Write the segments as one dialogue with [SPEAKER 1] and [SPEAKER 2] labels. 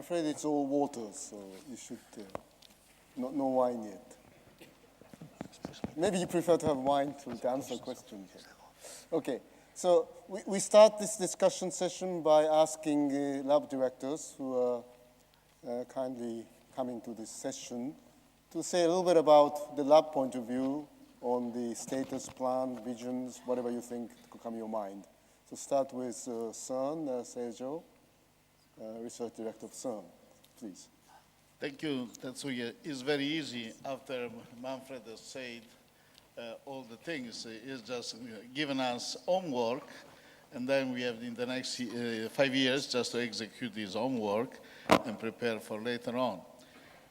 [SPEAKER 1] afraid it's all water, so you should no wine yet. Maybe you prefer to have wine to answer questions. Okay, so we start this discussion session by asking lab directors who are kindly coming to this session to say a little bit about the lab point of view on the status, plan, visions, whatever you think could come to your mind. So start with Cern, Sergio, Research Director of Cern, please.
[SPEAKER 2] Thank you, Tetsuya. It's very easy after Manfred has said all the things. He's just given us homework, and then we have in the next 5 years just to execute his homework and prepare for later on.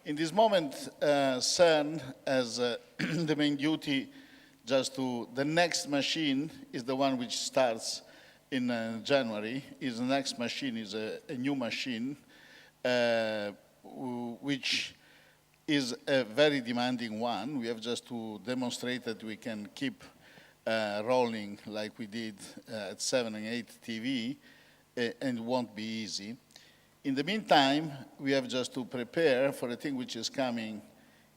[SPEAKER 2] In this moment, Cern has the main duty just to, the next machine is the one which starts in January. The next machine is a new machine, which is a very demanding one. We have just to demonstrate that we can keep rolling like we did at 7 and 8 TV, and it won't be easy. In the meantime, we have just to prepare for a thing which is coming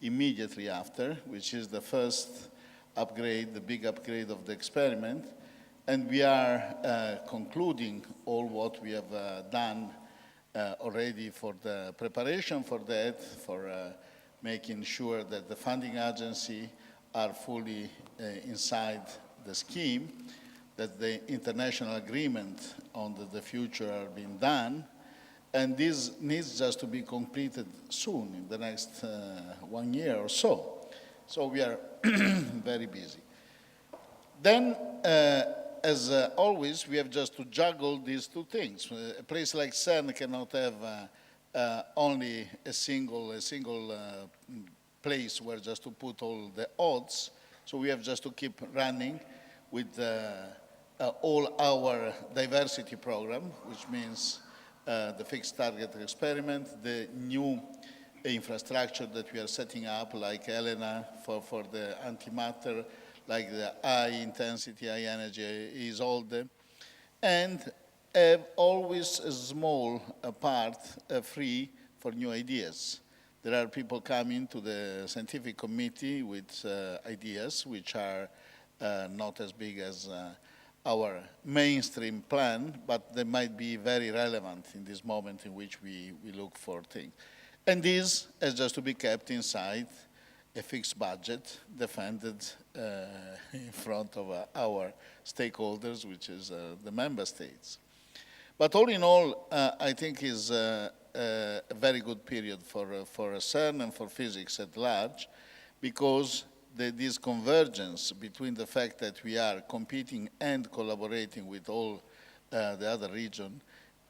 [SPEAKER 2] immediately after, which is the first upgrade, the big upgrade of the experiment. And we are concluding all what we have done already for the preparation for that, for making sure that the funding agency are fully inside the scheme, that the international agreement on the future are being done. And this needs just to be completed soon, in the next 1 year or so. So we are very busy. Then, as always, we have just to juggle these two things. A place like Cern cannot have only a single place where just to put all the odds. So we have just to keep running with all our diversity program, which means the fixed target experiment, the new infrastructure that we are setting up, like Elena for the antimatter, like the high intensity, high energy is all the, and have always a small part free for new ideas. There are people coming to the scientific committee with ideas which are not as big as our mainstream plan, but they might be very relevant in this moment in which we look for things. And this has just to be kept inside a fixed budget defended in front of our stakeholders, which is the member states. But all in all, I think is a very good period for CERN and for physics at large, because this convergence between the fact that we are competing and collaborating with all the other region,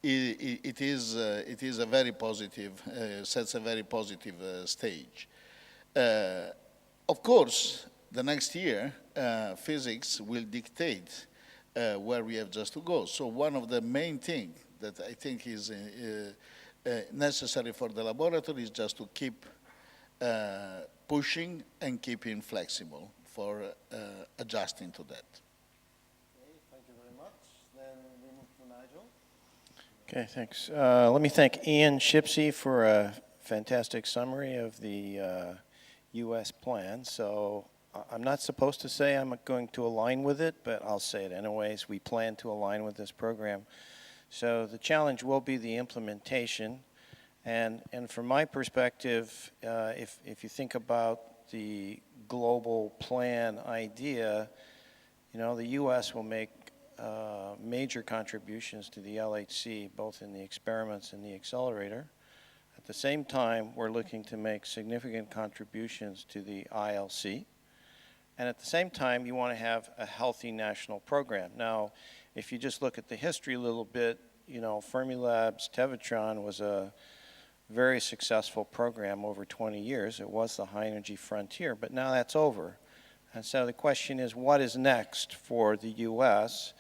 [SPEAKER 2] it is a very positive, sets a very positive stage. Of course, the next year, physics will dictate where we have just to go. So one of the main things that I think is necessary for the laboratory is just to keep pushing and keeping flexible for adjusting to that.
[SPEAKER 1] Okay, thank you very much. Then we move to Nigel.
[SPEAKER 3] Okay, thanks. Let me thank Ian Shipsey for a fantastic summary of the U.S. plan. So I'm not supposed to say I'm going to align with it, but I'll say it anyways. We plan to align with this program. So the challenge will be the implementation. And from my perspective, if you think about the global plan idea, you know, the U.S. will make major contributions to the LHC, both in the experiments and the accelerator. At the same time, we're looking to make significant contributions to the ILC. And at the same time, you want to have a healthy national program. Now, if you just look at the history a little bit, you know, Fermilab's Tevatron was a very successful program over 20 years. It was the high energy frontier, but now that's over. And so the question is, what is next for the U.S.?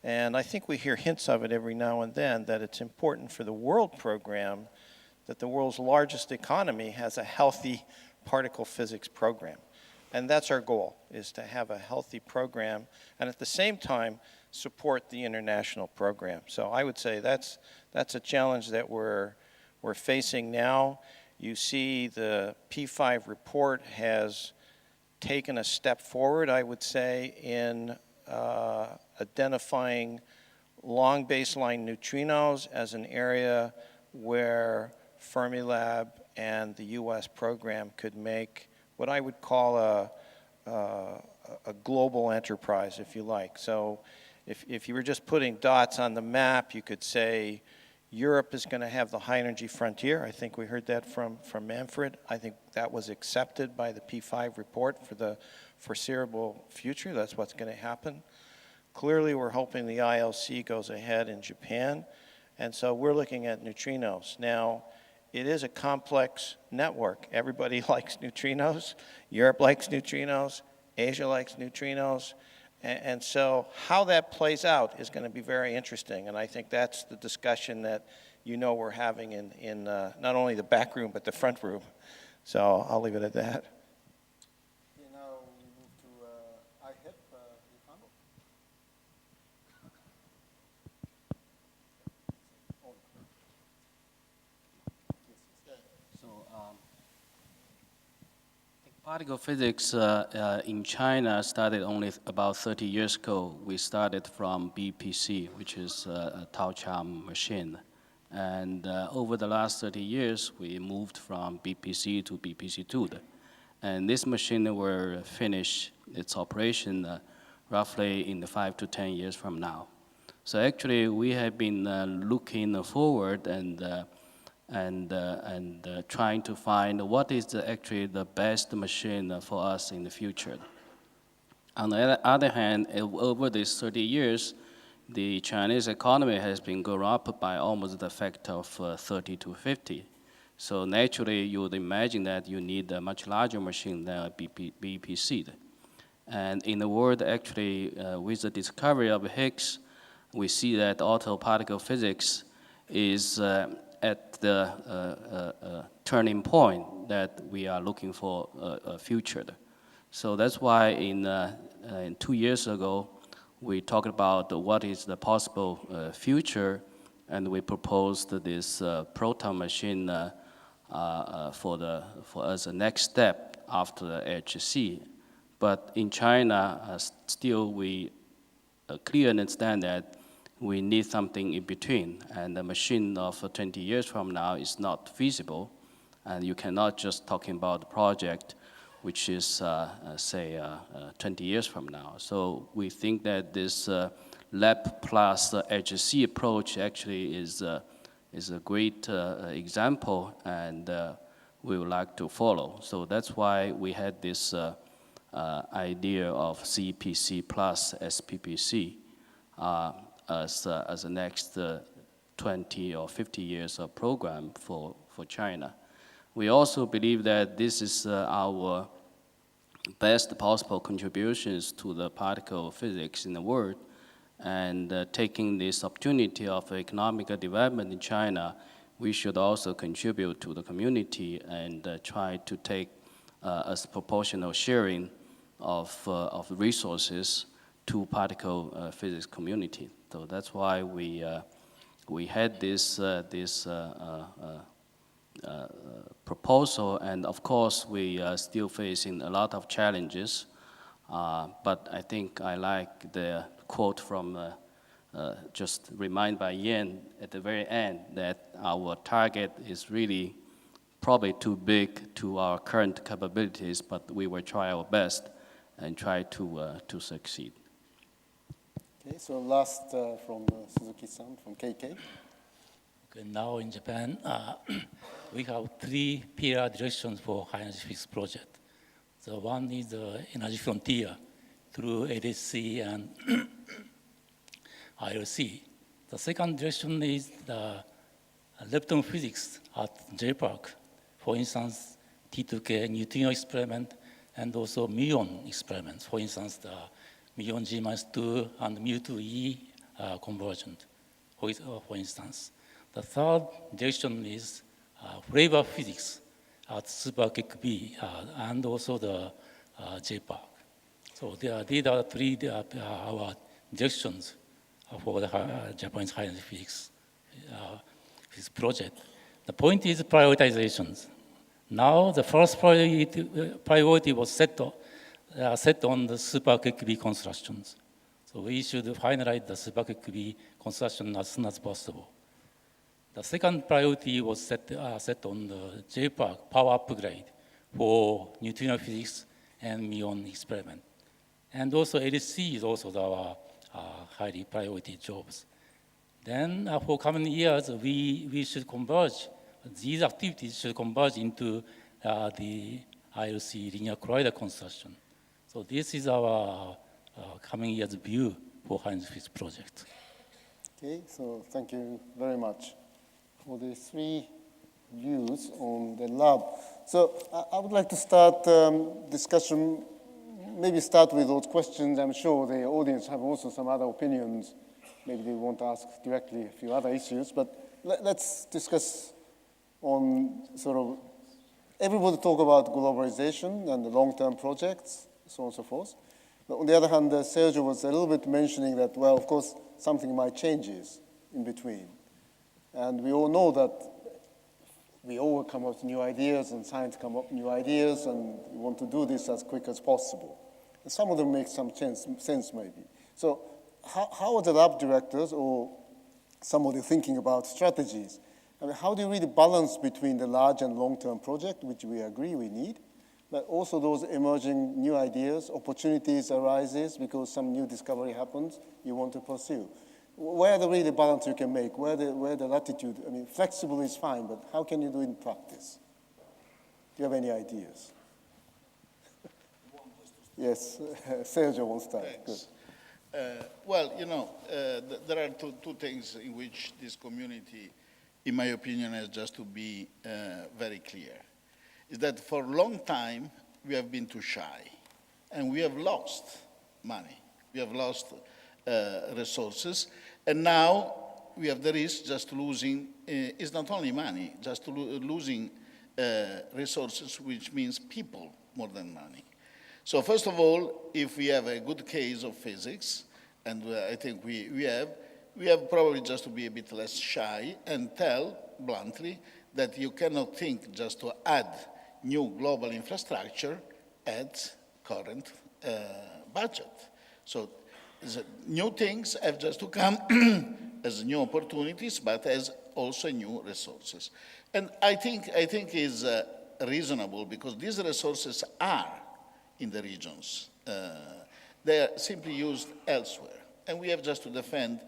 [SPEAKER 3] And I think we hear hints of it every now and then, that it's important for the world program that the world's largest economy has a healthy particle physics program. And that's our goal, is to have a healthy program and at the same time support the international program. So I would say that's a challenge that we're we're facing now. You see the P5 report has taken a step forward, I would say, in identifying long baseline neutrinos as an area where Fermilab and the U.S. program could make what I would call a global enterprise, if you like. So if you were just putting dots on the map, you could say Europe is going to have the high energy frontier. I think we heard that from Manfred. I think that was accepted by the P5 report for the foreseeable future. That's what's going to happen. Clearly, we're hoping the ILC goes ahead in Japan. And so we're looking at neutrinos. Now, it is a complex network. Everybody likes neutrinos. Europe likes neutrinos. Asia likes neutrinos. And so how that plays out is going to be very interesting. And I think that's the discussion that we're having in not only the back room, but the front room. So I'll leave it at that.
[SPEAKER 1] Okay, now we move to IHEP, Ricardo.
[SPEAKER 4] So, particle physics in China started only about 30 years ago. We started from BPC, which is a Tau-Cham machine. And over the last 30 years, we moved from BPC to BPC2. And this machine will finish its operation roughly in the 5 to 10 years from now. So actually, we have been looking forward and trying to find what is actually the best machine for us in the future. On the other hand, over these 30 years, the Chinese economy has been grown up by almost the factor of 30 to 50. So naturally, you would imagine that you need a much larger machine than a BPC. And in the world, actually, with the discovery of Higgs, we see that auto particle physics is at the turning point that we are looking for a future. So that's why in 2 years ago, we talked about what is the possible future, and we proposed this proton machine for as a next step after the HC. But in China, still we clearly understand that we need something in between, and the machine of 20 years from now is not feasible, and you cannot just talking about the project which is, say, 20 years from now. So we think that this lab plus HC approach actually is a great example, and we would like to follow. So that's why we had this idea of CPC plus SPPC as the next 20 or 50 years of program for China. We also believe that this is our best possible contributions to the particle physics in the world, and taking this opportunity of economic development in China, we should also contribute to the community and try to take a proportional sharing of resources to particle physics community. So that's why we had this proposal, and of course we are still facing a lot of challenges. But I think I like the quote from just remind by Yan at the very end that our target is really probably too big to our current capabilities, but we will try our best and try to succeed.
[SPEAKER 1] Okay, so last from Suzuki-san from KK.
[SPEAKER 5] Okay, now in Japan, we have 3 pillar directions for high energy physics project. So one is the energy frontier through LHC and ILC. The second direction is the lepton physics at JPark. For instance, T2K neutrino experiment and also muon experiments. For instance, the muon G-2 and mu2E conversion, for instance. The third direction is flavor physics at SuperKEK B and also the JPark. So these are 3 our directions for the Japanese high energy physics project. The point is prioritizations. Now, the first priority was set on the super quick B constructions. So we should finalize the super quick B construction as soon as possible. The second priority was set on the JPark power upgrade for neutrino physics and muon experiment. And also LHC is also our highly priority jobs. Then for coming years, we should converge, these activities should converge into the ILC linear collider construction. So this is our coming year's view for high-energy physics project.
[SPEAKER 1] Okay, so thank you very much for the three views on the lab. So I would like to start discussion, maybe start with those questions. I'm sure the audience have also some other opinions. Maybe they want to ask directly a few other issues, but let's discuss on sort of, everybody talk about globalization and the long-term projects, so on and so forth. But on the other hand, Sergio was a little bit mentioning that, well, of course, something might changes in between. And we all know that we all come up with new ideas and science come up with new ideas and we want to do this as quick as possible. And some of them make some sense maybe. So how are the lab directors or somebody thinking about strategies? I mean, how do you really balance between the large and long-term project, which we agree we need, but also those emerging new ideas, opportunities arises because some new discovery happens you want to pursue. Where the really balance you can make, where the latitude, I mean, flexible is fine, but how can you do it in practice? Do you have any ideas? Yes, Sergio will start.
[SPEAKER 2] Thanks. Well, you know, there are two things in which this community, in my opinion, has just to be very clear. Is that for a long time, we have been too shy, and we have lost money. We have lost resources, and now we have the risk just losing, it's not only money, just losing resources, which means people more than money. So first of all, if we have a good case of physics, and I think we have probably just to be a bit less shy and tell bluntly that you cannot think just to add new global infrastructure at current budget. So new things have just to come as new opportunities, but as also new resources. And I think is reasonable because these resources are in the regions. They are simply used elsewhere. And we have just to defend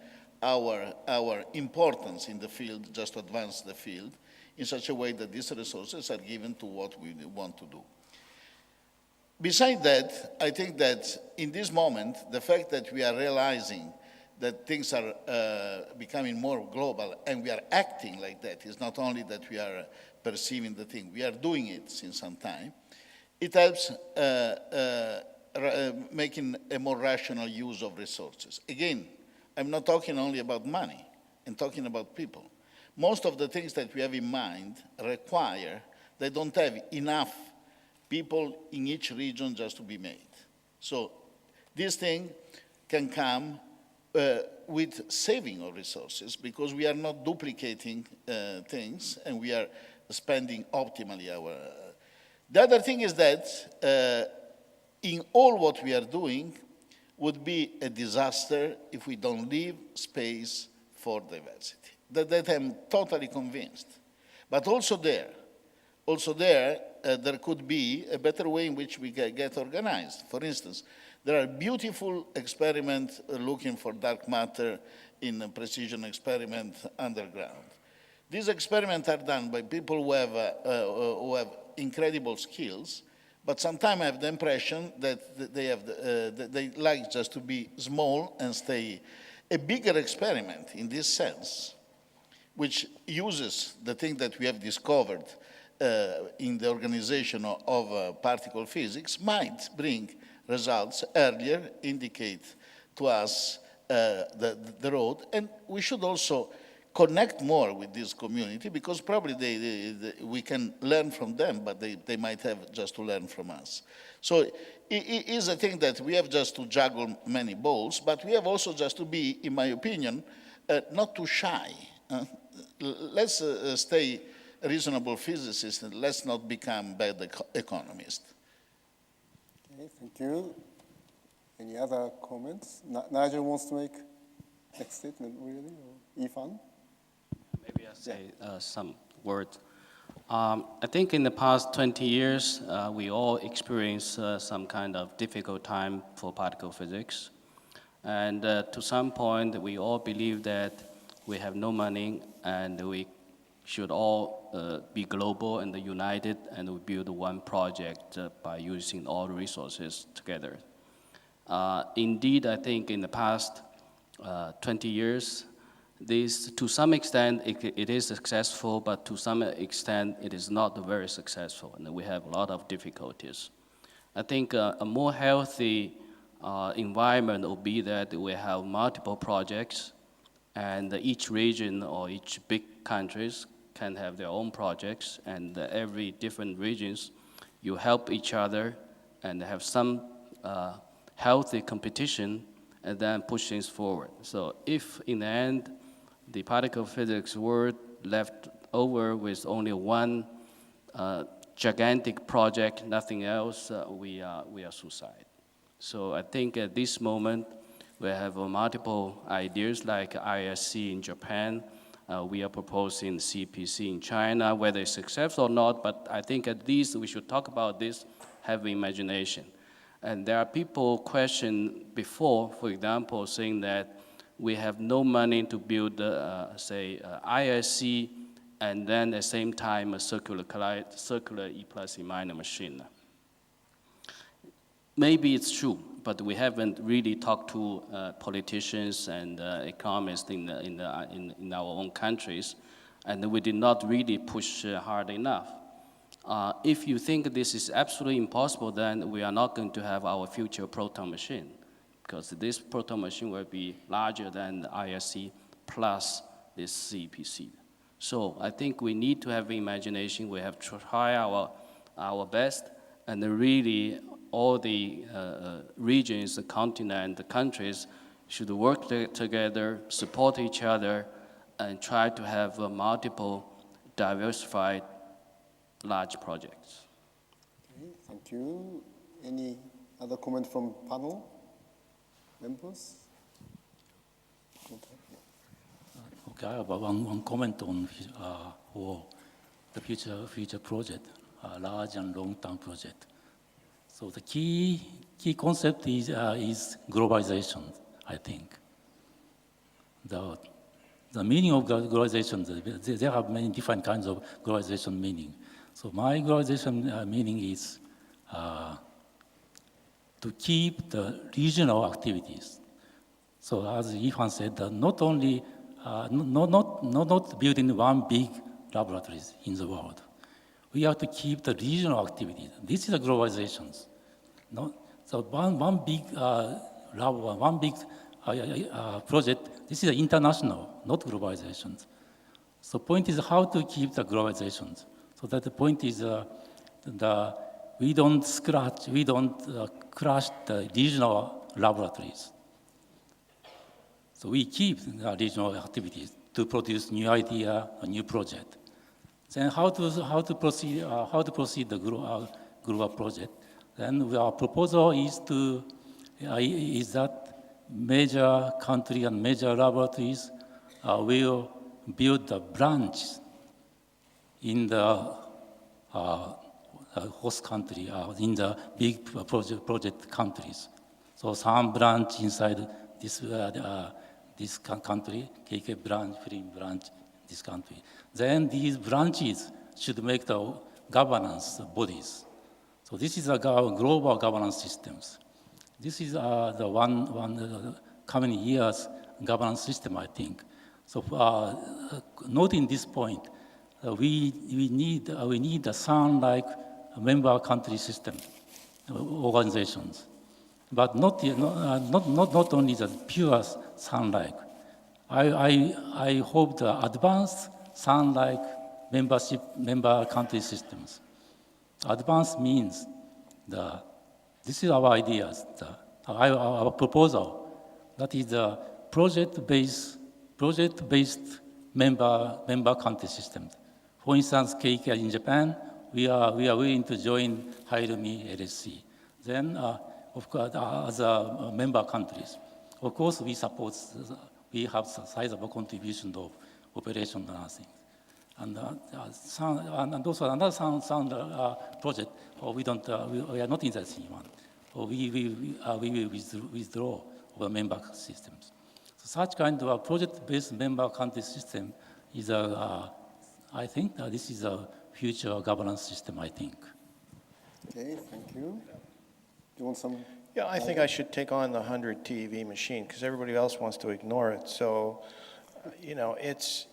[SPEAKER 2] our importance in the field, just to advance the field in such a way that these resources are given to what we want to do. Besides that, I think that in this moment, the fact that we are realizing that things are becoming more global and we are acting like that, is not only that we are perceiving the thing, we are doing it since some time, it helps making a more rational use of resources. Again, I'm not talking only about money, I'm talking about people. Most of the things that we have in mind require, they don't have enough people in each region just to be made. So this thing can come with saving of resources because we are not duplicating things and we are spending optimally our... The other thing is that in all what we are doing would be a disaster if we don't leave space for diversity. That I'm totally convinced. But also there, there could be a better way in which we get organized. For instance, there are beautiful experiments looking for dark matter in a precision experiment underground. These experiments are done by people who have incredible skills, but sometimes I have the impression that they like just to be small and stay. A bigger experiment in this sense, which uses the thing that we have discovered in the organization of particle physics, might bring results earlier, indicate to us the road, and we should also connect more with this community because probably we can learn from them, but they might have just to learn from us. So it is a thing that we have just to juggle many balls, but we have also just to be, in my opinion, not too shy. Let's stay reasonable physicists, and let's not become bad economists.
[SPEAKER 1] Okay, thank you. Any other comments? Nigel wants to make next statement, really? Or Ifan?
[SPEAKER 4] Maybe I'll say some words. I think in the past 20 years, we all experienced some kind of difficult time for particle physics. And to some point, we all believe that we have no money and we should all be global and united and we build one project by using all the resources together. Indeed, I think in the past 20 years, this, to some extent, it is successful, but to some extent, it is not very successful, and we have a lot of difficulties. I think a more healthy environment will be that we have multiple projects, and each region or each big countries can have their own projects, and every different regions, you help each other and have some healthy competition, and then push things forward. So if in the end, the particle physics world left over with only one gigantic project, nothing else, we are suicide. So I think at this moment, we have multiple ideas like ISC in Japan. We are proposing CPC in China, whether it's successful or not, but I think at least we should talk about this, have imagination. And there are people question before, for example, saying that we have no money to build, say, ISC, and then at the same time a circular E plus E minus machine. Maybe it's true, but we haven't really talked to politicians and economists in our own countries, and we did not really push hard enough. If you think this is absolutely impossible, then we are not going to have our future proton machine, because this proton machine will be larger than the ISC plus this CPC. So I think we need to have imagination. We have to try our best, and really all the regions, the continent, the countries should work together, support each other, and try to have multiple diversified large projects.
[SPEAKER 1] Okay, thank you. Any other comment from panel members?
[SPEAKER 5] Okay, I have one comment on for the future project, large and long-term project. So the key concept is globalization, I think. The meaning of globalization, there are many different kinds of globalization meaning. So my globalization meaning is to keep the regional activities. So as Ifan said, not only not building one big laboratories in the world. We have to keep the regional activities. This is a globalization. No? So one big lab, one big project. This is international, not globalization. So point is how to keep the globalization. So that the point is we don't crush the regional laboratories. So we keep the regional activities to produce new idea, a new project. Then how to proceed the global project? Then our proposal is that major country and major laboratories will build a branch in the host country, in the big project countries. So some branch inside this country, KK branch, Film branch, this country. Then these branches should make the governance bodies. So this is a global governance systems. This is the one coming years governance system, I think. So noting this point, we need a Cern-like member country system organizations, but not only the pure Cern-like. I hope the advanced Cern-like member country systems. Advanced means this is our ideas, our proposal. That is the project-based member country system. For instance, KK in Japan, we are willing to join Hirumi LSC. Then, of course, other member countries. Of course, we support, we have a sizable contribution of operation nursing. And also another sound project, we are not interested in one. We will withdraw our member systems. So such kind of a project-based member country system is I think this is a future governance system, I think.
[SPEAKER 1] Okay, thank you. Do you want some?
[SPEAKER 3] Yeah, I think I should take on the 100 TeV machine because everybody else wants to ignore it. So, you know, it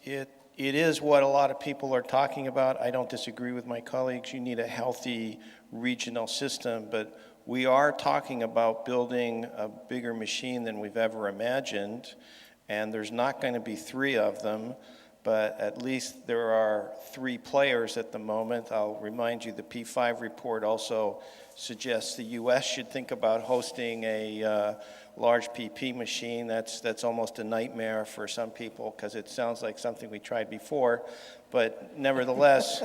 [SPEAKER 3] is what a lot of people are talking about. I don't disagree with my colleagues. You need a healthy regional system, but we are talking about building a bigger machine than we've ever imagined, and there's not going to be 3 of them, but at least there are 3 players at the moment. I'll remind you the P5 report also suggests the U.S. should think about hosting a large PP machine. That's almost a nightmare for some people because it sounds like something we tried before, but nevertheless,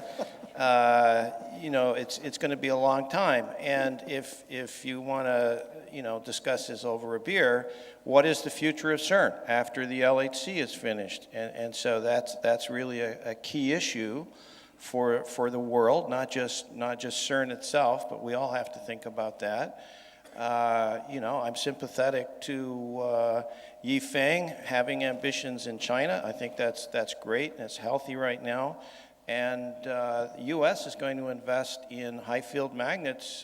[SPEAKER 3] you know, it's going to be a long time. And if you want to, you know, discuss this over a beer, what is the future of Cern after the LHC is finished? And so that's really a key issue for the world, not just Cern itself, but we all have to think about that. You know, I'm sympathetic to Yifeng having ambitions in China. I think that's great and it's healthy right now. And the U.S. is going to invest in high field magnets.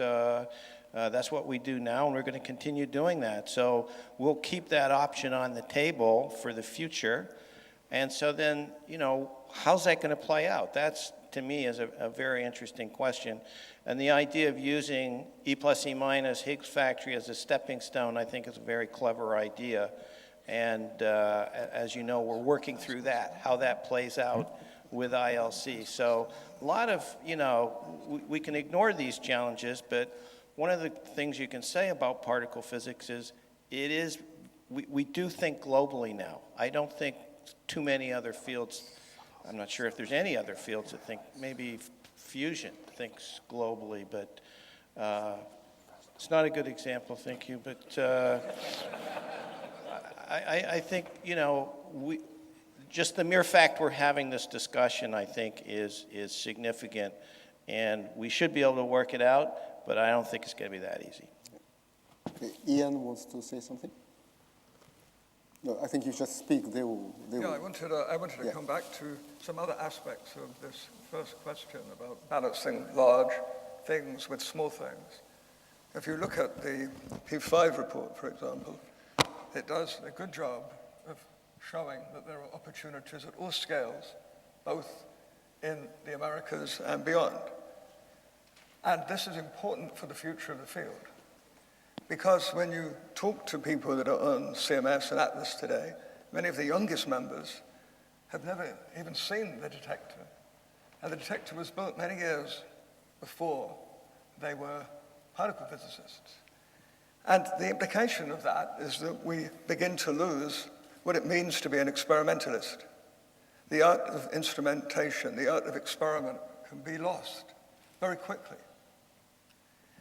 [SPEAKER 3] That's what we do now, and we're going to continue doing that. So we'll keep that option on the table for the future. And so then, you know, how's that going to play out? That's, to me, is a very interesting question. And the idea of using E plus E minus Higgs factory as a stepping stone, I think is a very clever idea. And as you know, we're working through that, how that plays out with ILC. So a lot of, you know, we can ignore these challenges, but one of the things you can say about particle physics is we do think globally now. I don't think too many other fields, I'm not sure if there's any other fields that think, maybe fusion thinks globally, but it's not a good example, thank you, but I think, you know, just the mere fact we're having this discussion, I think, is significant, and we should be able to work it out, but I don't think it's going to be that easy.
[SPEAKER 1] Okay, Ian wants to say something? No, I think you just speak. They will.
[SPEAKER 6] I wanted to come back to some other aspects of this first question about balancing large things with small things. If you look at the P5 report, for example, it does a good job of showing that there are opportunities at all scales, both in the Americas and beyond. And this is important for the future of the field. Because when you talk to people that are on CMS and Atlas today, many of the youngest members have never even seen the detector. And the detector was built many years before they were particle physicists. And the implication of that is that we begin to lose what it means to be an experimentalist. The art of instrumentation, the art of experiment can be lost very quickly.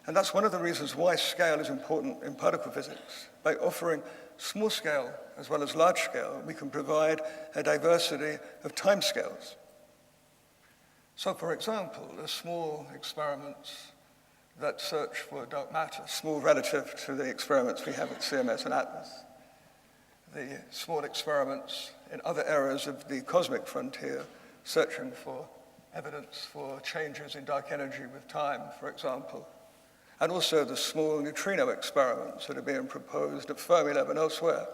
[SPEAKER 6] And that's one of the reasons why scale is important in particle physics. By offering small scale as well as large scale, we can provide a diversity of timescales. So for example, the small experiments that search for dark matter, small relative to the experiments we have at CMS and Atlas. The small experiments in other areas of the cosmic frontier, searching for evidence for changes in dark energy with time, for example. And also the small neutrino experiments that are being proposed at Fermilab and elsewhere.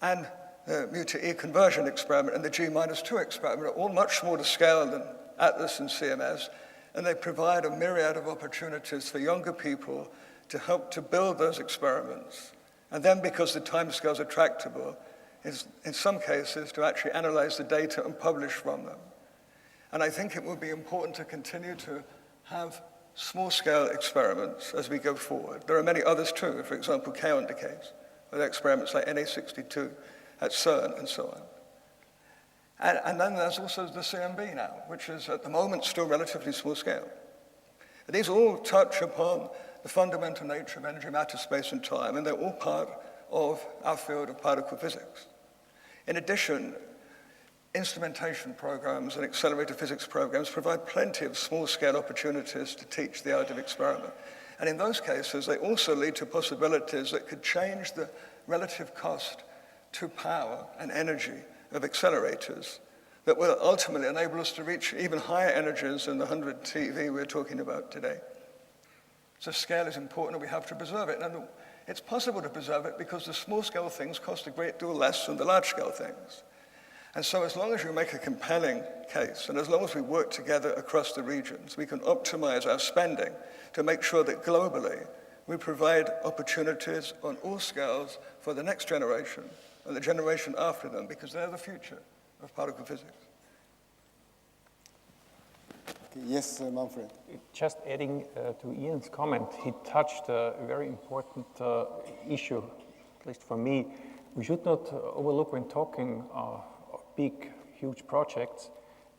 [SPEAKER 6] And the mu-to-E conversion experiment and the G-2 experiment are all much smaller scale than Atlas and CMS, and they provide a myriad of opportunities for younger people to help to build those experiments. And then, because the timescales are tractable, in some cases, to actually analyze the data and publish from them. And I think it will be important to continue to have small-scale experiments as we go forward. There are many others too, for example, kaon decays, with experiments like Na62 at Cern and so on. And then there's also the CMB now, which is at the moment still relatively small scale. And these all touch upon the fundamental nature of energy, matter, space, and time, and they're all part of our field of particle physics. In addition, instrumentation programs and accelerated physics programs provide plenty of small-scale opportunities to teach the art of experiment. And in those cases, they also lead to possibilities that could change the relative cost to power and energy of accelerators that will ultimately enable us to reach even higher energies than the 100 TeV we're talking about today. So scale is important, and we have to preserve it. And it's possible to preserve it because the small-scale things cost a great deal less than the large-scale things. And so as long as you make a compelling case, and as long as we work together across the regions, we can optimize our spending to make sure that globally we provide opportunities on all scales for the next generation and the generation after them, because they're the future of particle physics.
[SPEAKER 1] Okay, yes, Manfred.
[SPEAKER 7] Just adding to Ian's comment, he touched a very important issue, at least for me. We should not overlook when talking big, huge projects,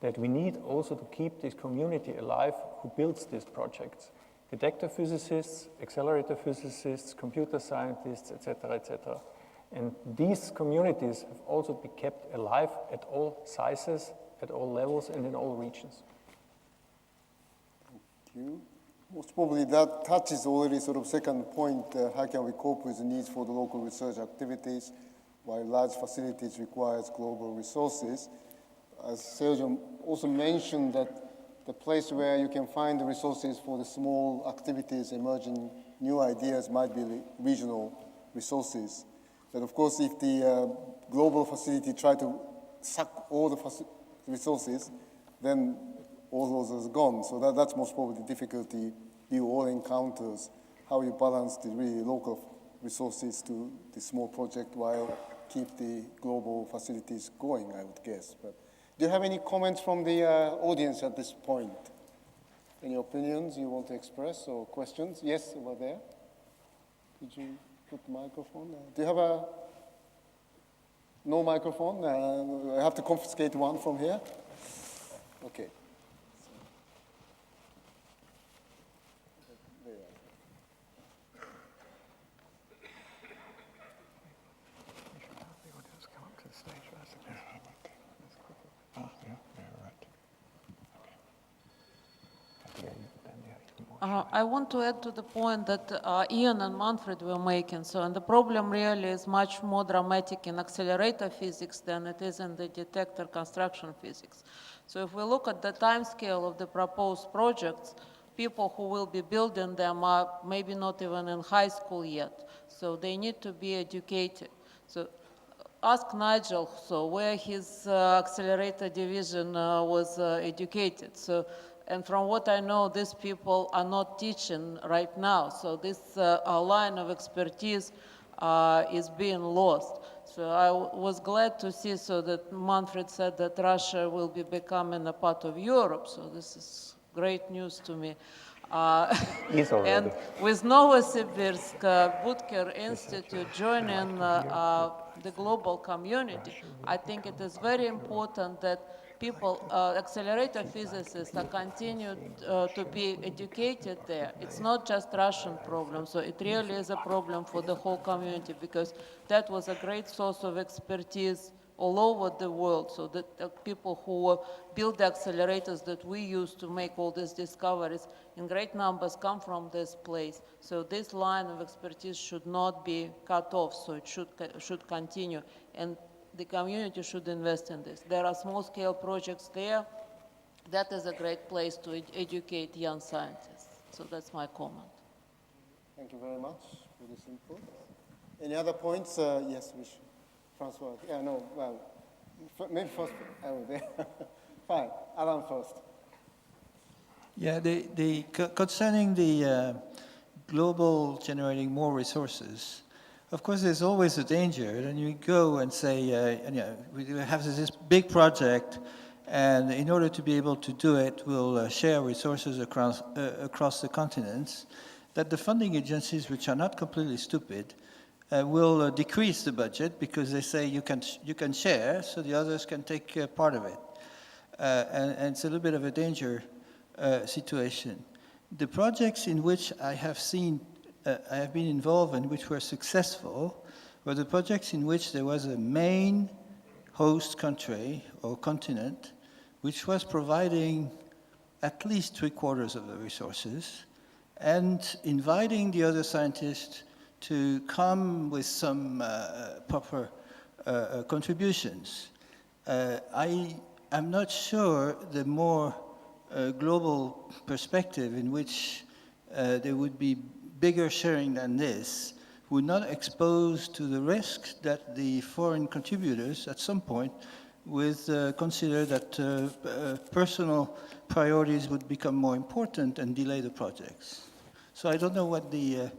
[SPEAKER 7] that we need also to keep this community alive who builds these projects. Detector physicists, accelerator physicists, computer scientists, etc., etc. And these communities have also been kept alive at all sizes, at all levels, and in all regions.
[SPEAKER 1] Thank you. Most probably that touches already sort of second point, how can we cope with the needs for the local research activities, while large facilities requires global resources. As Sergio also mentioned, that the place where you can find the resources for the small activities, emerging new ideas might be the regional resources. But of course, if the global facility try to suck all the resources, then all those are gone. So that's most probably the difficulty you all encounters, how you balance the really local resources to the small project while keep the global facilities going, I would guess. But do you have any comments from the audience at this point? Any opinions you want to express or questions? Yes, over there. Could you put the microphone? Do you have no microphone? I have to confiscate one from here. Okay.
[SPEAKER 8] I want to add to the point that Ian and Manfred were making. And the problem really is much more dramatic in accelerator physics than it is in the detector construction physics. So if we look at the time scale of the proposed projects, people who will be building them are maybe not even in high school yet. So they need to be educated. So ask Nigel where his accelerator division was educated. And from what I know, these people are not teaching right now. So this line of expertise is being lost. So I was glad to see that Manfred said that Russia will be becoming a part of Europe. So this is great news to me. And with Novosibirsk Butker Institute joining the global community, I think it is very important that people, accelerator physicists, are continued to be educated there. It's not just Russian problem, so it really is a problem for the whole community, because that was a great source of expertise all over the world, so that the people who build the accelerators that we use to make all these discoveries in great numbers come from this place. So this line of expertise should not be cut off, so it should continue. And the community should invest in this. There are small-scale projects there. That is a great place to educate young scientists. So that's my comment.
[SPEAKER 1] Thank you very much for this input. Any other points? Yes, Francois. Yeah, no, well, maybe first, there. Fine, Alan first.
[SPEAKER 9] Yeah, concerning the global generating more resources, of course, there's always a danger. And you go and say, we have this big project, and in order to be able to do it, we'll share resources across the continents, that the funding agencies, which are not completely stupid, will decrease the budget because they say you can share, so the others can take part of it. And it's a little bit of a danger situation. The projects in which I have been involved in which were successful were the projects in which there was a main host country or continent which was providing at least 3/4 of the resources and inviting the other scientists to come with some proper contributions. I'm not sure the more global perspective in which there would be bigger sharing than this would not expose to the risk that the foreign contributors at some point would consider that personal priorities would become more important and delay the projects. So I don't know what the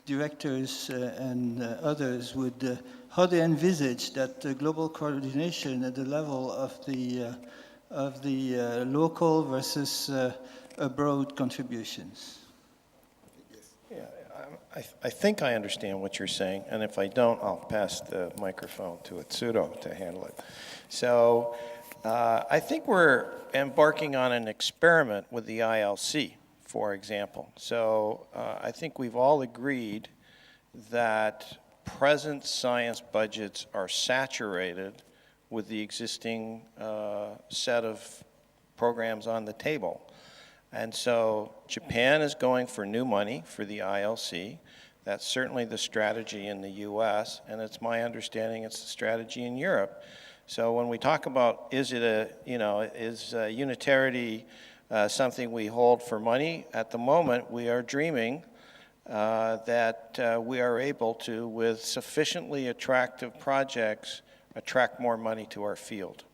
[SPEAKER 9] directors and others would, how they envisage that global coordination at the level of the local versus abroad contributions.
[SPEAKER 3] Yeah, I think I understand what you're saying, and if I don't, I'll pass the microphone to Atsudo to handle it. So I think we're embarking on an experiment with the ILC, for example. So I think we've all agreed that present science budgets are saturated with the existing set of programs on the table. And so Japan is going for new money for the ILC. That's certainly the strategy in the US, and it's my understanding it's the strategy in Europe. So when we talk about is unitarity something we hold for money, at the moment we are dreaming that we are able to, with sufficiently attractive projects, attract more money to our field.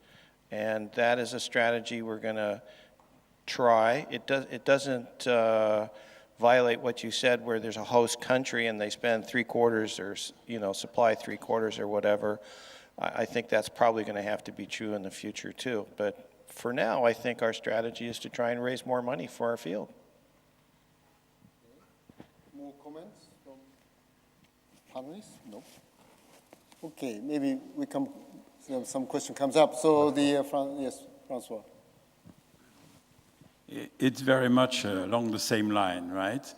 [SPEAKER 3] And that is a strategy we're going to try. It doesn't violate what you said, where there's a host country and they spend 3/4 or supply 3/4 or whatever. I think that's probably going to have to be true in the future too. But for now, I think our strategy is to try and raise more money for our field.
[SPEAKER 1] More comments from panelists? No. Okay, maybe some question comes up. So yes, Francois.
[SPEAKER 10] It's very much along the same line, right?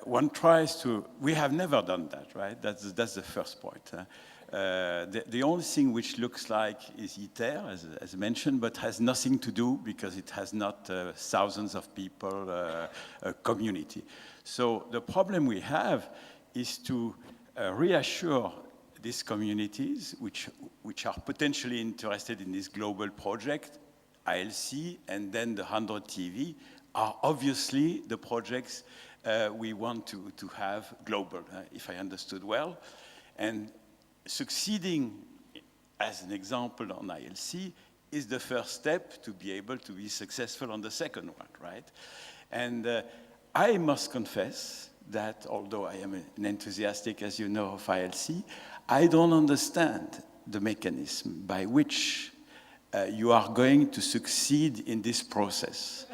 [SPEAKER 10] One tries to, we have never done that, right? That's the first point. The only thing which looks like is ITER, as mentioned, but has nothing to do because it has not thousands of people, a community. So the problem we have is to reassure these communities which are potentially interested in this global project, ILC, and then the 100 TV are obviously the projects we want to have global, if I understood well. And succeeding, as an example on ILC, is the first step to be able to be successful on the second one, right? And I must confess that although I am an enthusiastic, as you know, of ILC, I don't understand the mechanism by which you are going to succeed in this process.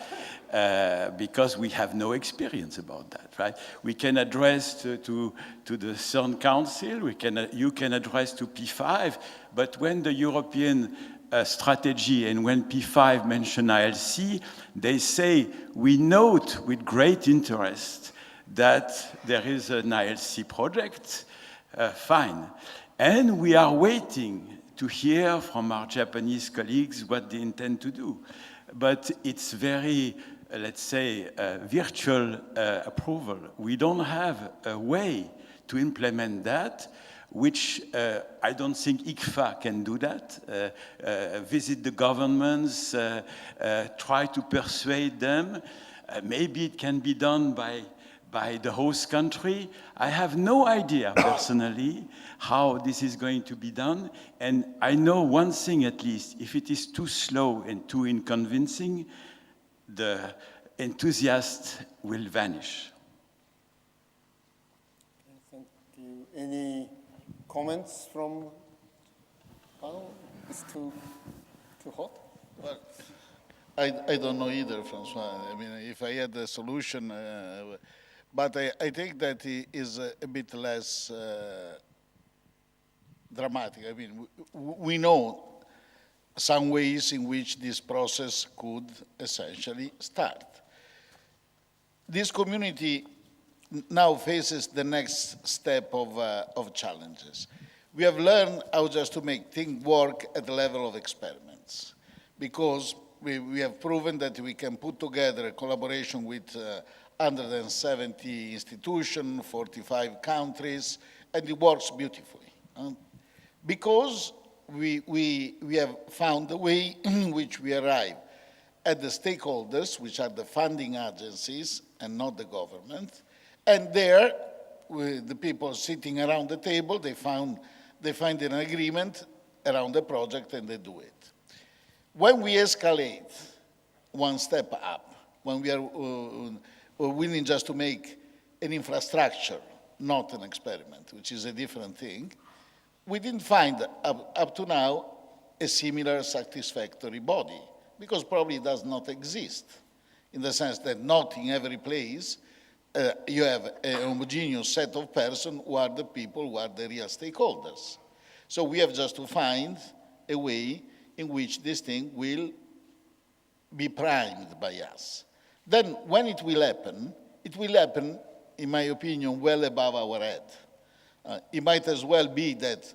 [SPEAKER 10] Because we have no experience about that, right? We can address to the Cern Council, you can address to P5, but when the European strategy and when P5 mention ILC, they say, we note with great interest that there is an ILC project, fine. And we are waiting to hear from our Japanese colleagues what they intend to do. But it's very, let's say, virtual approval. We don't have a way to implement that, which I don't think ICFA can do that. Visit the governments, try to persuade them. Maybe it can be done by the host country. I have no idea, personally, how this is going to be done. And I know one thing at least, if it is too slow and too unconvincing, the enthusiast will vanish.
[SPEAKER 1] Thank you. Any comments from panel? It's too hot?
[SPEAKER 2] Well, I don't know either, Francois. I mean, if I had a solution, But I think that it is a bit less dramatic. I mean, we know some ways in which this process could essentially start. This community now faces the next step of challenges. We have learned how just to make things work at the level of experiments, because we have proven that we can put together a collaboration with 170 institutions, 45 countries, and it works beautifully. Because we have found a way in which we arrive at the stakeholders, which are the funding agencies and not the government, and there, with the people sitting around the table, they find an agreement around the project and they do it. When we escalate one step up, when we are willing just to make an infrastructure, not an experiment, which is a different thing, we didn't find up to now a similar satisfactory body, because probably it does not exist, in the sense that not in every place you have a homogeneous set of persons who are the people who are the real stakeholders. So we have just to find a way in which this thing will be primed by us. Then when it will happen, in my opinion, well above our head. It might as well be that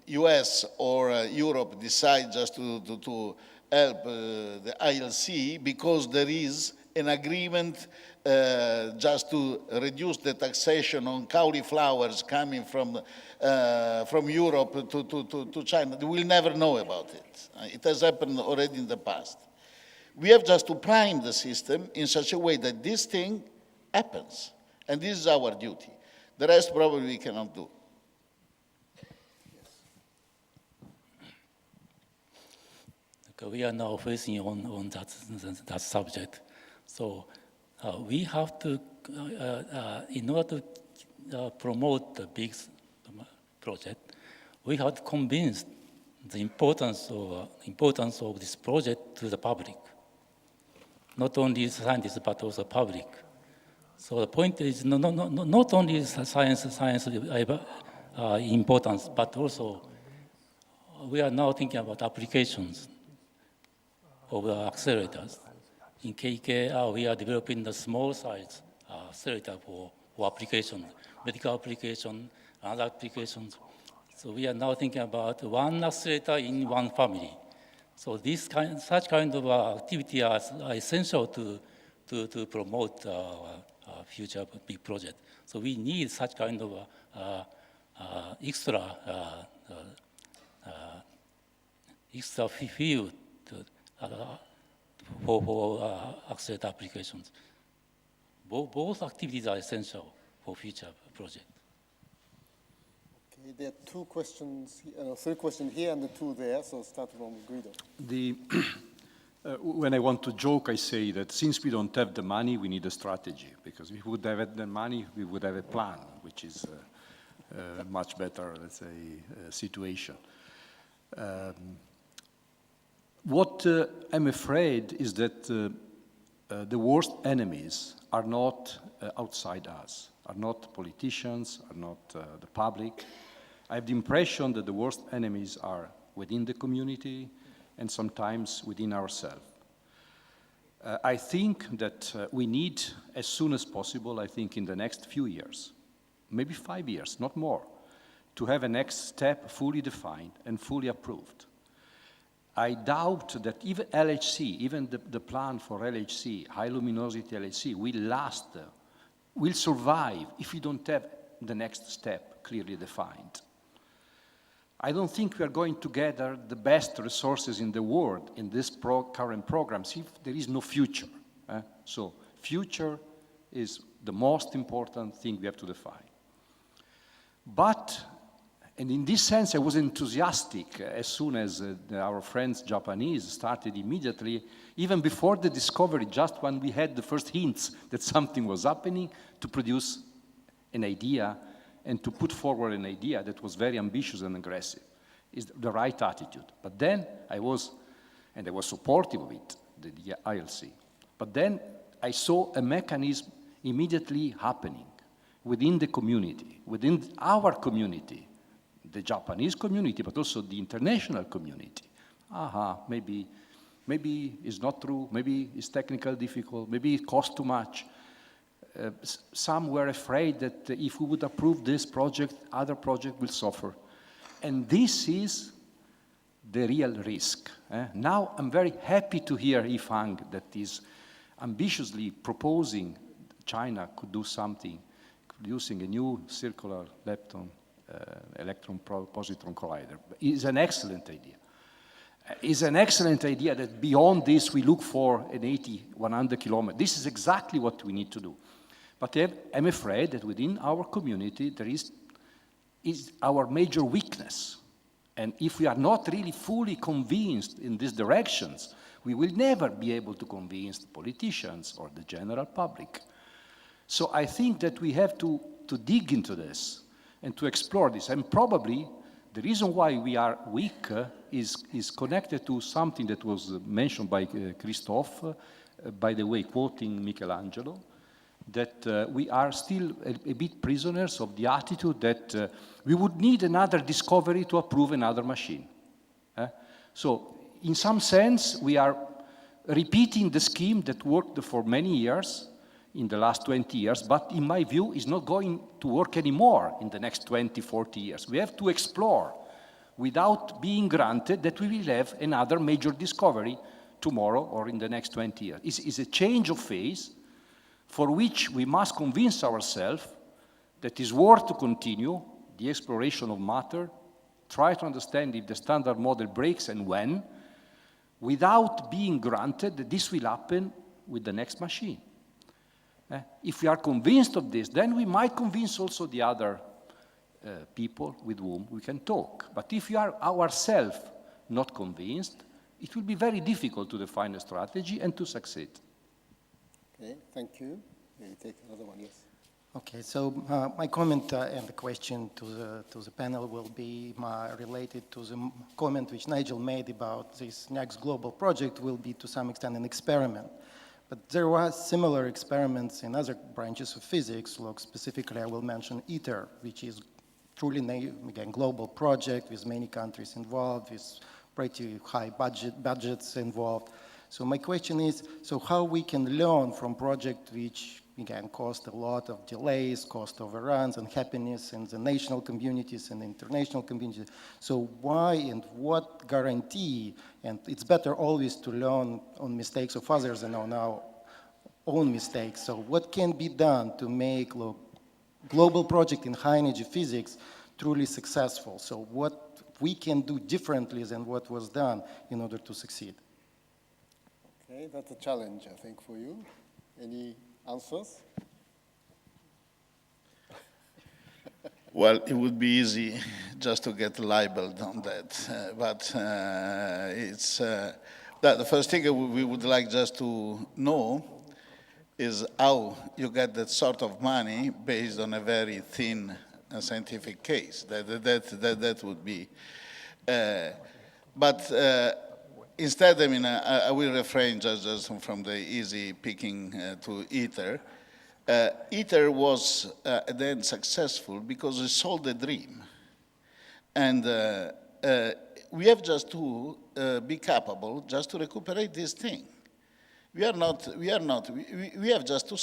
[SPEAKER 2] US or Europe decide just to help the ILC because there is an agreement just to reduce the taxation on cauliflowers coming from Europe to China. We'll never know about it. It has happened already in the past. We have just to prime the system in such a way that this thing happens. And this is our duty. The rest probably we cannot do.
[SPEAKER 5] Okay, we are now facing on that subject. So we have to, in order to promote the big project, we have to convince the importance of this project to the public. Not only scientists, but also public. So the point is not only science importance, but also we are now thinking about applications of accelerators. In KK, we are developing the small size accelerator for applications, medical application, other applications. So we are now thinking about one accelerator in one family. So such kind of activity are essential to promote future big project. So we need such kind of extra field for accelerator applications. Both activities are essential for future project.
[SPEAKER 1] Okay, there are two questions, three questions here and the two there, so start from Guido.
[SPEAKER 11] When I want to joke, I say that since we don't have the money, we need a strategy, because if we would have had the money, we would have a plan, which is a much better, let's say, situation. What I'm afraid is that the worst enemies are not outside us, are not politicians, are not the public. I have the impression that the worst enemies are within the community and sometimes within ourselves. I think that we need, as soon as possible, I think in the next few years, maybe 5 years, not more, to have a next step fully defined and fully approved. I doubt that even LHC, even the plan for LHC, high luminosity LHC, will survive if we don't have the next step clearly defined. I don't think we are going to gather the best resources in the world in this current programs if there is no future. So future is the most important thing we have to define. But, and in this sense, I was enthusiastic as soon as our friends Japanese started immediately, even before the discovery, just when we had the first hints that something was happening, to produce an idea and to put forward an idea that was very ambitious and aggressive, is the right attitude. But then I was supportive of it, the ILC. But then I saw a mechanism immediately happening within the community, within our community, the Japanese community, but also the international community. Maybe it's not true, maybe it's technically difficult, maybe it costs too much. Some were afraid that if we would approve this project, other projects will suffer. And this is the real risk. Now I'm very happy to hear Yifang that is ambitiously proposing China could do something, producing a new circular lepton electron-positron collider. It's an excellent idea. It's an excellent idea that beyond this we look for an 80, 100 kilometers. This is exactly what we need to do. But I'm afraid that within our community there is our major weakness. And if we are not really fully convinced in these directions, we will never be able to convince the politicians or the general public. So I think that we have to dig into this and to explore this. And probably the reason why we are weak is connected to something that was mentioned by Christophe, by the way, quoting Michelangelo, that we are still a bit prisoners of the attitude that we would need another discovery to approve another machine. So in some sense, we are repeating the scheme that worked for many years in the last 20 years, but in my view, is not going to work anymore in the next 20, 40 years. We have to explore without being granted that we will have another major discovery tomorrow or in the next 20 years. It's a change of phase for which we must convince ourselves that it's worth to continue the exploration of matter, try to understand if the standard model breaks and when, without being granted that this will happen with the next machine. If we are convinced of this, then we might convince also the other people with whom we can talk. But if we are ourselves not convinced, it will be very difficult to define a strategy and to succeed.
[SPEAKER 1] Okay, thank you. Maybe take another one, yes.
[SPEAKER 12] Okay, so my comment and the question to the panel will be related to the comment which Nigel made about this next global project will be to some extent an experiment. But there were similar experiments in other branches of physics. Look, specifically, I will mention ITER, which is truly, again, global project with many countries involved, with pretty high budgets involved. So my question is, so how we can learn from projects which, again, cost a lot of delays, cost overruns, unhappiness in the national communities and international communities. So why and what guarantee, and it's better always to learn on mistakes of others than on our own mistakes. So what can be done to make global project in high energy physics truly successful? So what we can do differently than what was done in order to succeed?
[SPEAKER 1] Okay, that's a challenge, I think, for you. Any answers?
[SPEAKER 2] Well, it would be easy just to get libeled on that, but it's the first thing we would like just to know is how you get that sort of money based on a very thin scientific case. That would be, instead, I mean, I will refrain just from the easy picking to ITER. ITER was then successful because it sold the dream. And we have just to be capable just to recuperate this thing. We have just to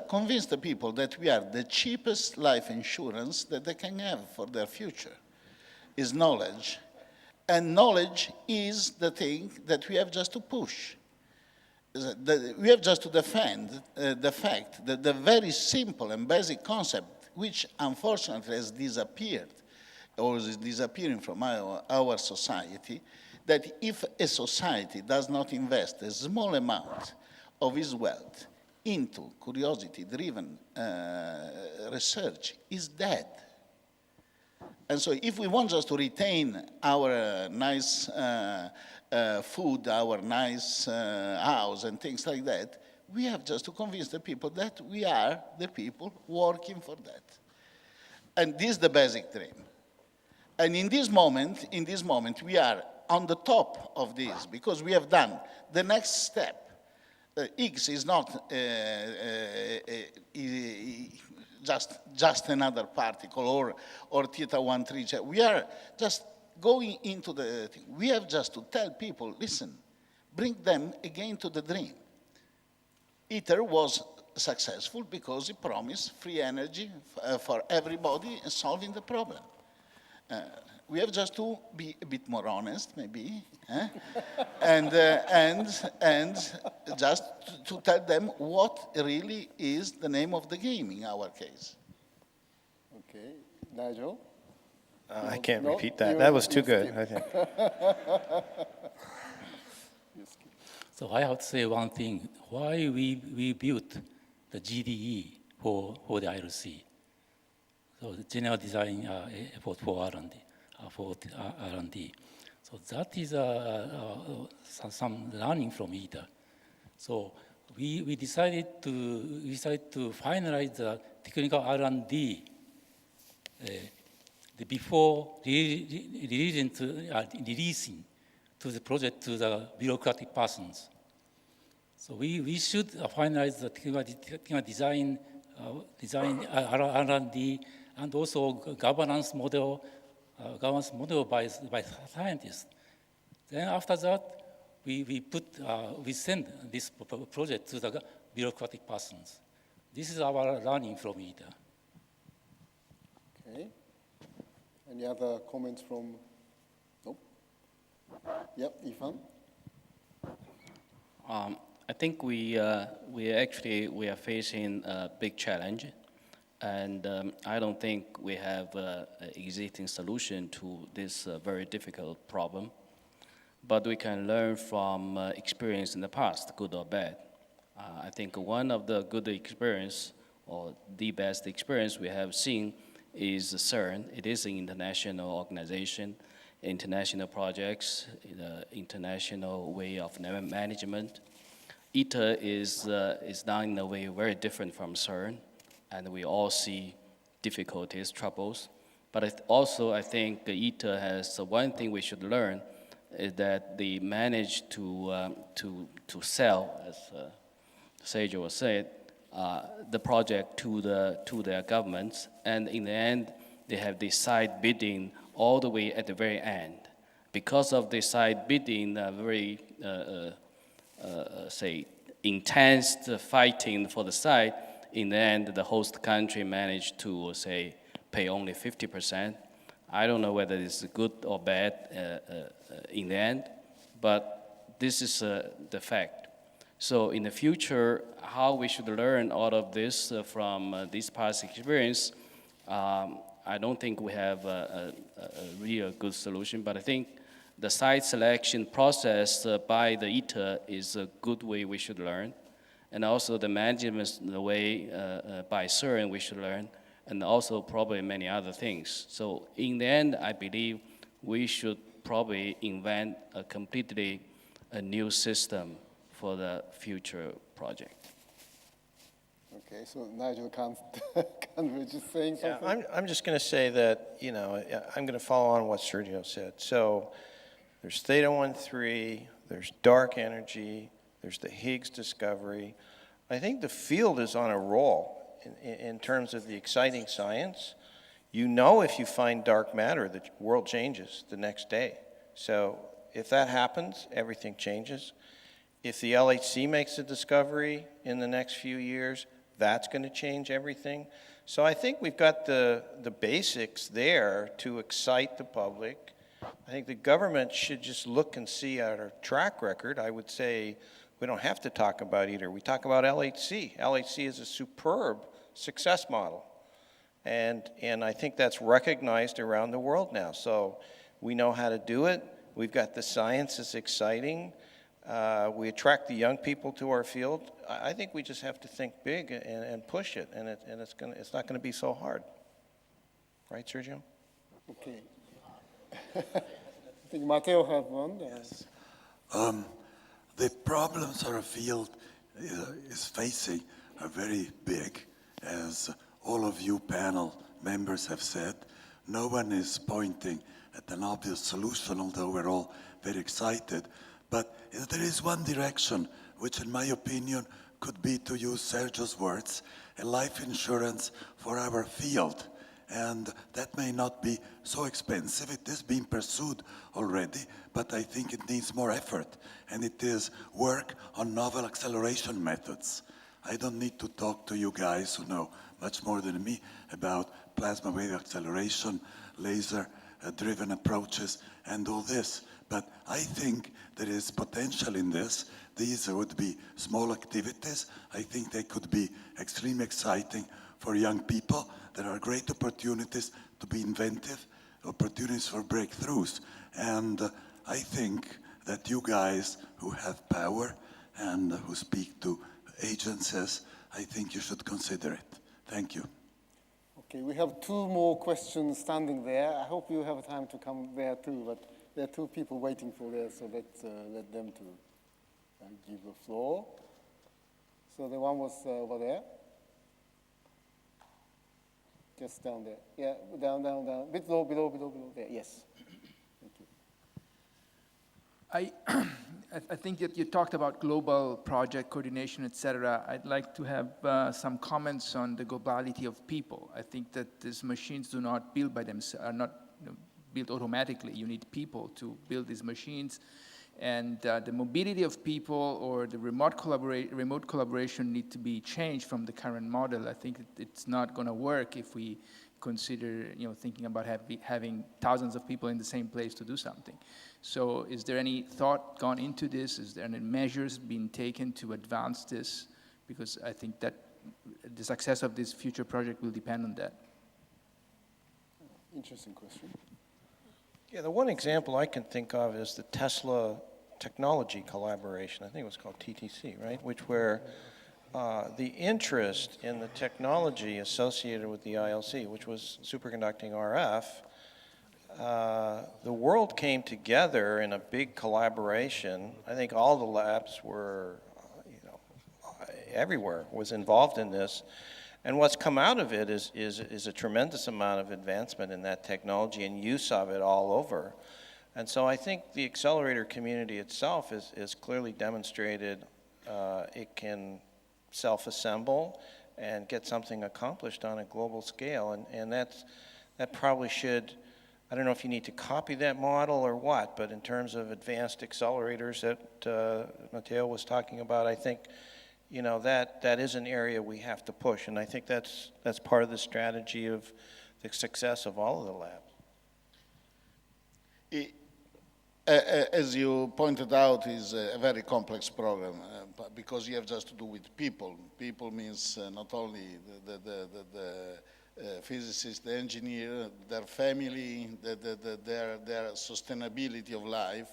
[SPEAKER 2] convince the people that we are the cheapest life insurance that they can have for their future, is knowledge. And knowledge is the thing that we have just to push. We have just to defend the fact that the very simple and basic concept, which unfortunately has disappeared, or is disappearing from our society, that if a society does not invest a small amount of its wealth into curiosity-driven research, is dead. And so if we want just to retain our nice food, our nice house and things like that, we have just to convince the people that we are the people working for that. And this is the basic dream. And in this moment, we are on the top of this because we have done the next step. X is not just another particle or theta 1 3. We are just going into the thing. We have just to tell people, listen, bring them again to the dream. ITER was successful because it promised free energy for everybody and solving the problem. We have just to be a bit more honest, maybe, and just to tell them what really is the name of the game in our case.
[SPEAKER 1] Okay, Nigel?
[SPEAKER 3] I can't
[SPEAKER 1] No,
[SPEAKER 3] repeat that.
[SPEAKER 1] you-
[SPEAKER 3] That was too
[SPEAKER 1] you
[SPEAKER 3] good,
[SPEAKER 1] skip.
[SPEAKER 3] I think.
[SPEAKER 5] So I have to say one thing, why we built the GDE for the IRC. So the general design effort for R&D, R&D. So that is some learning from ITER. So we decided to finalize the technical R&D before releasing to the project to the bureaucratic persons. So we should finalize the technical design, R&D, and also governance model by scientists. Then after that, we send this project to the bureaucratic persons. This is our learning from ITER.
[SPEAKER 1] Okay. Any other comments from? Nope. Yep, Ivan.
[SPEAKER 4] I think we are facing a big challenge, and I don't think we have an existing solution to this very difficult problem. But we can learn from experience in the past, good or bad. I think one of the good experience, or the best experience we have seen, is Cern. It is an international organization, international projects, international way of management. ITER is done in a way very different from Cern, and we all see difficulties, troubles. But I think ITER has one thing we should learn is that they managed to sell, as Seijo said, the project to their governments, and in the end, they have the side bidding all the way at the very end. Because of the side bidding, very intense fighting for the site, in the end, the host country managed to, pay only 50%. I don't know whether it's good or bad in the end, but this is the fact. So in the future, how we should learn all of this from this past experience, I don't think we have a real good solution, but I think the site selection process by the ITER is a good way we should learn. And also the management the way by Cern we should learn, and also probably many other things. So in the end, I believe we should probably invent a completely new system for the future project.
[SPEAKER 1] Okay, so Nigel can't we just saying something?
[SPEAKER 3] Yeah, I'm just going to say that, I'm going to follow on what Sergio said. So there's theta 1-3, there's dark energy, there's the Higgs discovery. I think the field is on a roll in terms of the exciting science. If you find dark matter, the world changes the next day. So if that happens, everything changes. If the LHC makes a discovery in the next few years, that's going to change everything. So I think we've got the basics there to excite the public. I think the government should just look and see our track record. I would say we don't have to talk about ITER. We talk about LHC. LHC is a superb success model. And I think that's recognized around the world now. So we know how to do it. We've got the science is exciting. We attract the young people to our field. I think we just have to think big and push it, and it's not going to be so hard. Right, Sergio?
[SPEAKER 1] Okay. I think Matteo have one.
[SPEAKER 13] Yes. The problems our field is facing are very big. As all of you panel members have said, no one is pointing at an obvious solution, although we're all very excited. But there is one direction which in my opinion could be, to use Sergio's words, a life insurance for our field. And that may not be so expensive. It is being pursued already, but I think it needs more effort. And it is work on novel acceleration methods. I don't need to talk to you guys who know much more than me about plasma wave acceleration, laser-driven approaches, and all this. But I think there is potential in this. These would be small activities. I think they could be extremely exciting for young people. There are great opportunities to be inventive, opportunities for breakthroughs. And I think that you guys who have power and who speak to agencies, I think you should consider it. Thank you.
[SPEAKER 1] Okay, we have two more questions standing there. I hope you have time to come there too, but there are two people waiting for there, so let's let them to give the floor. So the one was over there. Just down there. Yeah, down. Below there. Yes. Thank you.
[SPEAKER 14] I think that you talked about global project coordination, etc. I'd like to have some comments on the globality of people. I think that these machines do not build by themselves, are not built automatically. You need people to build these machines. And the mobility of people or the remote collaboration need to be changed from the current model. I think it's not going to work if we consider, thinking about having thousands of people in the same place to do something. So is there any thought gone into this? Is there any measures being taken to advance this? Because I think that the success of this future project will depend on that.
[SPEAKER 1] Interesting question.
[SPEAKER 3] Yeah, the one example I can think of is the Tesla technology collaboration. I think it was called TTC, right? Where the interest in the technology associated with the ILC, which was superconducting RF, the world came together in a big collaboration. I think all the labs were, everywhere was involved in this. And what's come out of it is a tremendous amount of advancement in that technology and use of it all over. And so I think the accelerator community itself is clearly demonstrated it can self-assemble and get something accomplished on a global scale. And that probably should, I don't know if you need to copy that model or what, but in terms of advanced accelerators that Matteo was talking about, I think that is an area we have to push, and I think that's part of the strategy of the success of all of the labs.
[SPEAKER 2] As you pointed out, is a very complex program because you have just to do with people. People means not only the physicist, the engineer, their family, their sustainability of life.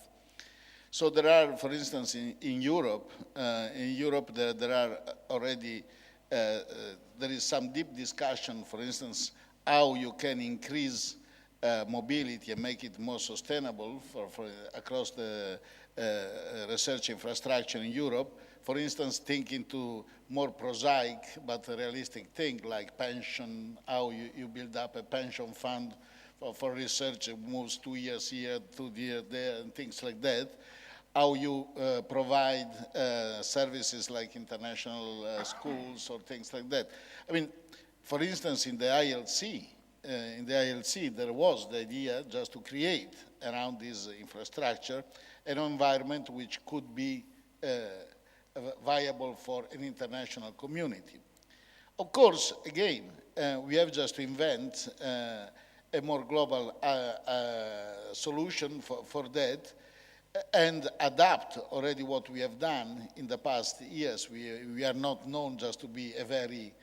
[SPEAKER 2] So there are, for instance, in Europe, there are already, there is some deep discussion, for instance, how you can increase mobility and make it more sustainable for across the research infrastructure in Europe. For instance, thinking to more prosaic but realistic thing like pension, how you build up a pension fund for research, it moves 2 years here, 2 years there, and things like that. How you provide services like international schools or things like that. I mean, for instance, in the ILC, there was the idea just to create around this infrastructure an environment which could be viable for an international community. Of course, again, we have just to invent a more global solution for that, and adapt already what we have done in the past years. We are not known just to be a very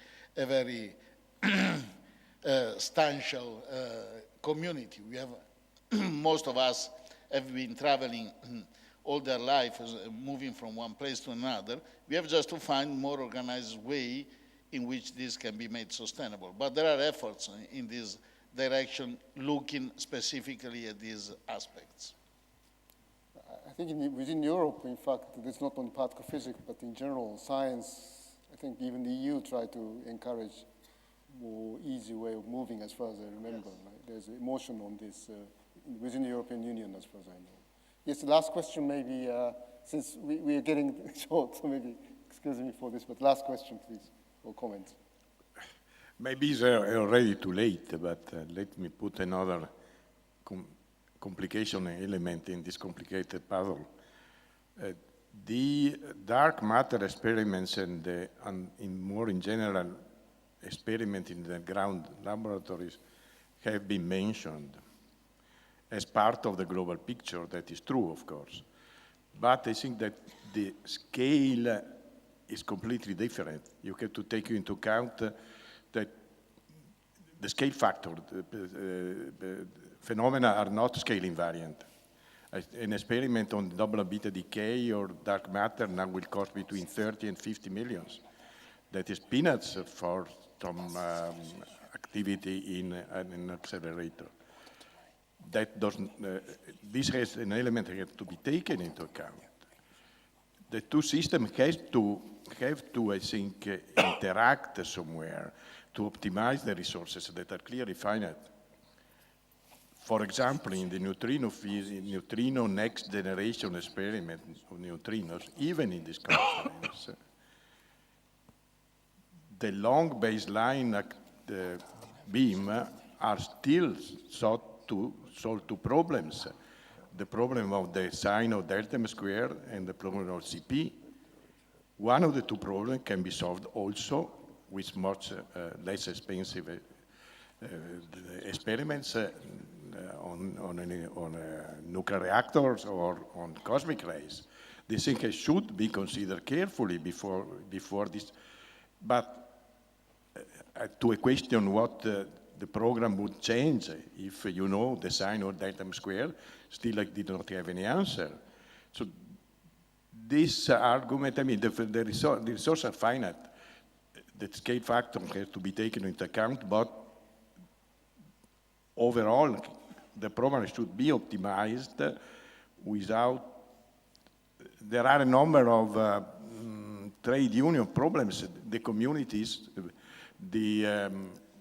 [SPEAKER 2] substantial community. We have most of us have been traveling all their life, moving from one place to another. We have just to find more organized way in which this can be made sustainable. But there are efforts in this direction, looking specifically at these aspects.
[SPEAKER 1] I think within Europe, in fact, it's not only particle physics, but in general, science, I think even the EU tried to encourage more easy way of moving, as far as I remember. Yes. Right? There's emotion on this within the European Union, as far as I know. Yes, the last question maybe since we are getting short, so maybe excuse me for this, but last question, please, or comment.
[SPEAKER 15] Maybe it's already too late, but let me put another complication element in this complicated puzzle. The dark matter experiments and more in general experiments in the ground laboratories have been mentioned as part of the global picture. That is true, of course. But I think that the scale is completely different. You have to take into account that the scale factor, phenomena are not scale invariant. An experiment on double beta decay or dark matter now will cost between 30 and 50 millions. That is peanuts for some activity in an accelerator. That doesn't, this has an element that has to be taken into account. The two systems have to, I think, interact somewhere to optimize the resources that are clearly finite. For example, in the neutrino next generation experiment of neutrinos, even in this constraints, the long baseline beam are still sought to solve two problems. The problem of the sine of delta m squared and the problem of CP. One of the two problems can be solved also with much less expensive experiments on nuclear reactors or on cosmic rays. This thing should be considered carefully before this. But to a question what the program would change if you know the sine or delta m squared, still I did not have any answer. So this argument, I mean, the resources are finite. The scale factor has to be taken into account, but overall, the program should be optimized without, there are a number of trade union problems. The communities,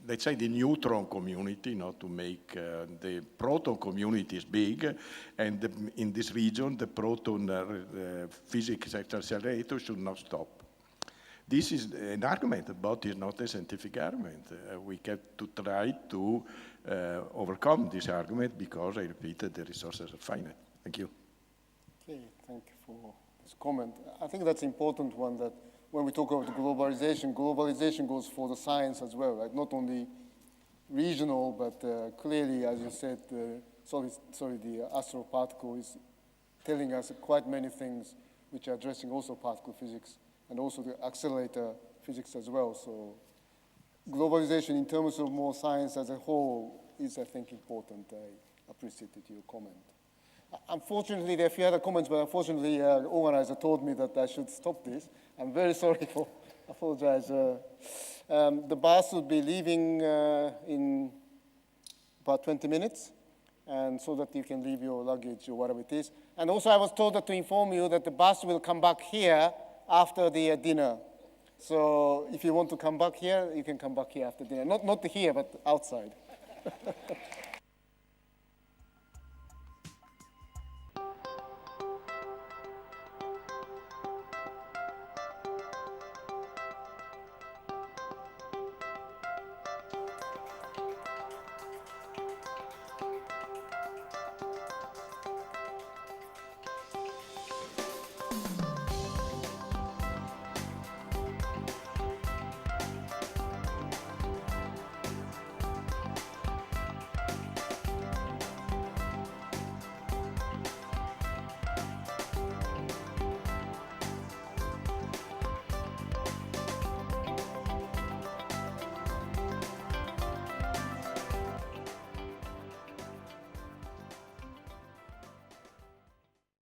[SPEAKER 15] let's say the neutron community, not to make the proton community is big, and in this region, the proton physics accelerator should not stop. This is an argument, but it's not a scientific argument. We get to try to overcome this argument because, I repeat, the resources are finite. Thank you.
[SPEAKER 1] Okay, thank you for this comment. I think that's an important one, that when we talk about globalization, globalization goes for the science as well, right? Not only regional, but clearly, as you said, the astral particle is telling us quite many things which are addressing also particle physics and also the accelerator physics as well. So globalization in terms of more science as a whole is, I think, important. I appreciated your comment. Unfortunately, there are a few other comments, but unfortunately, the organizer told me that I should stop this. I'm very sorry for, apologize. The bus will be leaving in about 20 minutes, and so that you can leave your luggage or whatever it is. And also, I was told to inform you that the bus will come back here after the dinner. So if you want to come back here, you can come back here after dinner. Not here, but outside.